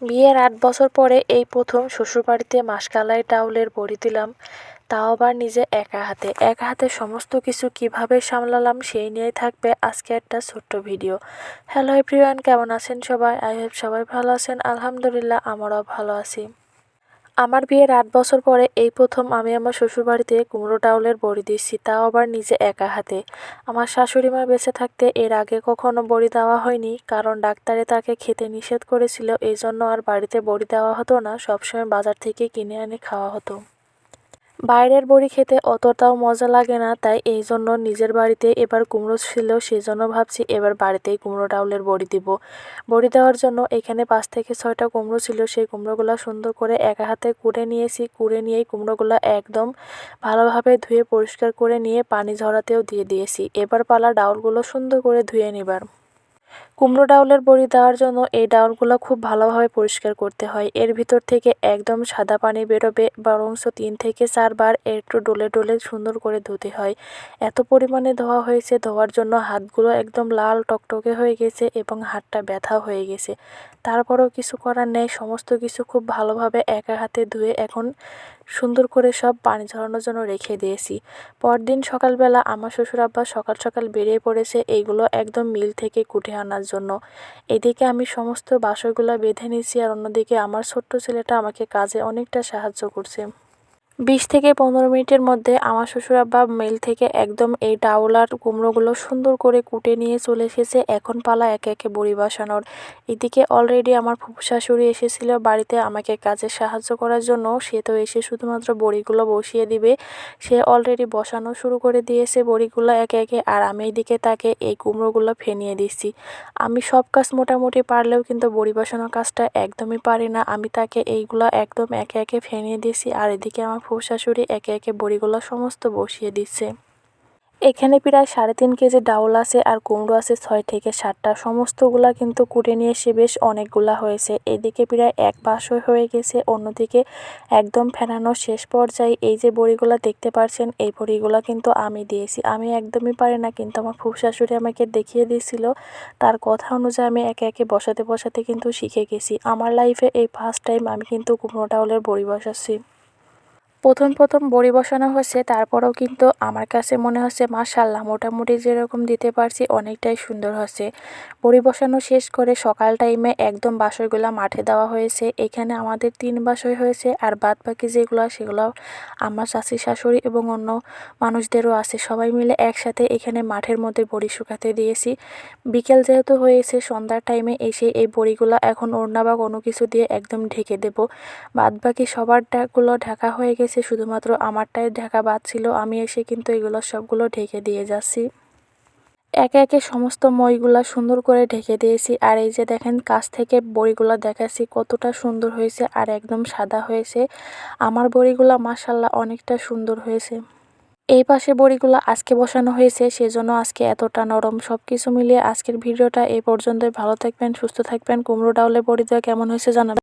বিয়ের ৮ বছর পরে এই প্রথম শ্বশুরবাড়িতে মাসকালাই চাউলের বড়ি দিলাম, তাও আবার নিজে একা হাতে। একা হাতে সমস্ত কিছু কিভাবে সামলালাম সেই নিয়েই থাকবে আজকে একটা ছোট্ট ভিডিও। হ্যালো এভরিওয়ান, কেমন আছেন সবাই? আই হোপ সবাই ভালো আছেন। আলহামদুলিল্লাহ, আমরাও ভালো আছি। আমার বিয়ের ৮ বছর পরে এই প্রথম আমি আমার শ্বশুরবাড়িতে কুমড়ো ডাউলের বড়ি দিচ্ছি, তাও আবার নিজে একা হাতে। আমার শাশুড়ি মা বেঁচে থাকতে এর আগে কখনো বড়ি দেওয়া হয়নি, কারণ ডাক্তারে তাকে খেতে নিষেধ করেছিল, এই জন্য আর বাড়িতে বড়ি দেওয়া হতো না, সবসময় বাজার থেকে কিনে এনে খাওয়া হতো। বাইরের বড়ি খেতে অতটাও মজা লাগে না, তাই এই জন্য নিজের বাড়িতে এবার কুমড়ো ছিল, সেজন্য ভাবছি এবার বাড়িতেই কুমড়ো ডাউলের বড়ি দিব। বড়ি দেওয়ার জন্য এখানে 5 থেকে 6টা কুমড়ো ছিল, সেই কুমড়োগুলো সুন্দর করে একা হাতে কুড়ে নিয়েছি। কুড়ে নিয়েই কুমড়োগুলো একদম ভালোভাবে ধুয়ে পরিষ্কার করে নিয়ে পানি ঝরাতেও দিয়ে দিয়েছি। এবার পালা ডাউলগুলো সুন্দর করে ধুয়ে নিবার। কুমড়ো ডাউলের বড়ি দেওয়ার জন্য এই ডাউলগুলো খুব ভালোভাবে পরিষ্কার করতে হয়। এর ভিতর থেকে একদম সাদা পানি বেরোবে, বরঞ্চ 3 থেকে 4 বার একটু ডলে ডলে সুন্দর করে ধুতে হয়। এত পরিমাণে ধোয়া হয়েছে, ধোয়ার জন্য হাতগুলো একদম লাল টকটকে হয়ে গেছে এবং হাতটা ব্যথা হয়ে গেছে। তারপরেও কিছু করার নেই, সমস্ত কিছু খুব ভালোভাবে একা হাতে ধুয়ে এখন সুন্দর করে সব পানি ঝরানোর জন্য রেখে দিয়েছি। পরদিন সকালবেলা আমার শ্বশুর আব্বা সকাল সকাল বেরিয়ে পড়েছে এইগুলো একদম মিল থেকে কুটে আনার জন্য। এদিকে আমি সমস্ত বাসনগুলো বেঁধে নিয়েছি, আর অন্যদিকে আমার ছোট্ট ছেলেটা আমাকে কাজে অনেকটা সাহায্য করছে। 20 থেকে 15 মিনিটের মধ্যে আমার শ্বশুর আব্বা মিল থেকে একদম এই ডাউল আর কুমড়োগুলো সুন্দর করে কুটে নিয়ে চলে এসেছে। এখন পালা একে একে বড়ি বসানোর। এদিকে অলরেডি আমার ফুফু শাশুড়ি এসেছিল বাড়িতে আমাকে কাজে সাহায্য করার জন্য। সে তো এসে শুধুমাত্র বড়িগুলো বসিয়ে দিবে। সে অলরেডি বসানো শুরু করে দিয়েছে বড়িগুলো একে একে, আর আমি এদিকে তাকে এই কুমড়োগুলো ফেনিয়ে দিচ্ছি। আমি সব কাজ মোটামুটি পারলেও কিন্তু বড়ি বসানোর কাজটা একদমই পারি না। আমি তাকে এইগুলো একদম একে একে ফেনিয়ে দিচ্ছি, আর এদিকে আমার ফুফু শাশুড়ি একে একে বড়িগুলো সমস্ত বসিয়ে দিচ্ছে। এখানে প্রায় 3.5 কেজি ডাউল আছে আর কুমড়ো আছে 6 থেকে 7টা। সমস্তগুলা কিন্তু কুটে নিয়ে এসে বেশ অনেকগুলা হয়েছে। এদিকে প্রায় 1 বাসই হয়ে গেছে, অন্যদিকে একদম ফেনানোর শেষ পর্যায়ে এই যে বড়িগুলা দেখতে পাচ্ছেন, এই বড়িগুলা কিন্তু আমি দিয়েছি। আমি একদমই পারি না, কিন্তু আমার ফুফু শাশুড়ি আমাকে দেখিয়ে দিয়েছিল। তার কথা অনুযায়ী আমি একে একে বসাতে বসাতে কিন্তু শিখে গেছি। আমার লাইফে এই ফার্স্ট টাইম আমি কিন্তু কুমড়ো ডাউলের বড়ি বসাচ্ছি। প্রথম বড়ি বসানো হয়েছে, তারপরেও কিন্তু আমার কাছে মনে হচ্ছে মাশাআল্লাহ, মোটামুটি যেরকম দিতে পারছি অনেকটাই সুন্দর হচ্ছে। বড়ি বসানো শেষ করে সকাল টাইমে একদম বাসইগুলো মাঠে দেওয়া হয়েছে। এখানে আমাদের 3 বাসই হয়েছে, আর বাদ বাকি যেগুলো সেগুলো আমার চাচি শাশুড়ি এবং অন্য মানুষদেরও আছে। সবাই মিলে একসাথে এখানে মাঠের মধ্যে বড়ি শুকাতে দিয়েছি। বিকেল যেহেতু হয়েছে, সন্ধ্যার টাইমে এসে এই বড়িগুলো এখন ওড়না বা কোনো কিছু দিয়ে একদম ঢেকে দেব। বাদ বাকি সবারটাগুলো ঢাকা হয়ে গেছে, শুধুমাত্র আমারটাই ঢাকা বাদ ছিল। আমি এসে কিন্তু এগুলো সবগুলো ঢেকে দিয়ে যাচ্ছি। একে একে সমস্ত মইগুলা সুন্দর করে ঢেকে দিয়েছি। আর এই যে দেখেন, কাছ থেকে বড়িগুলো দেখাচ্ছি কতটা সুন্দর হয়েছে আর একদম সাদা হয়েছে। আমার বড়িগুলো মাশাআল্লাহ অনেকটা সুন্দর হয়েছে। এই পাশে বড়িগুলো আজকে বসানো হয়েছে, সেজন্য আজকে এতটা নরম। সব কিছু মিলিয়ে আজকের ভিডিওটা এই পর্যন্তই। ভালো থাকবেন, সুস্থ থাকবেন। কুমড়ো ডাউলে বড়ি দেওয়া কেমন হয়েছে জানাবেন।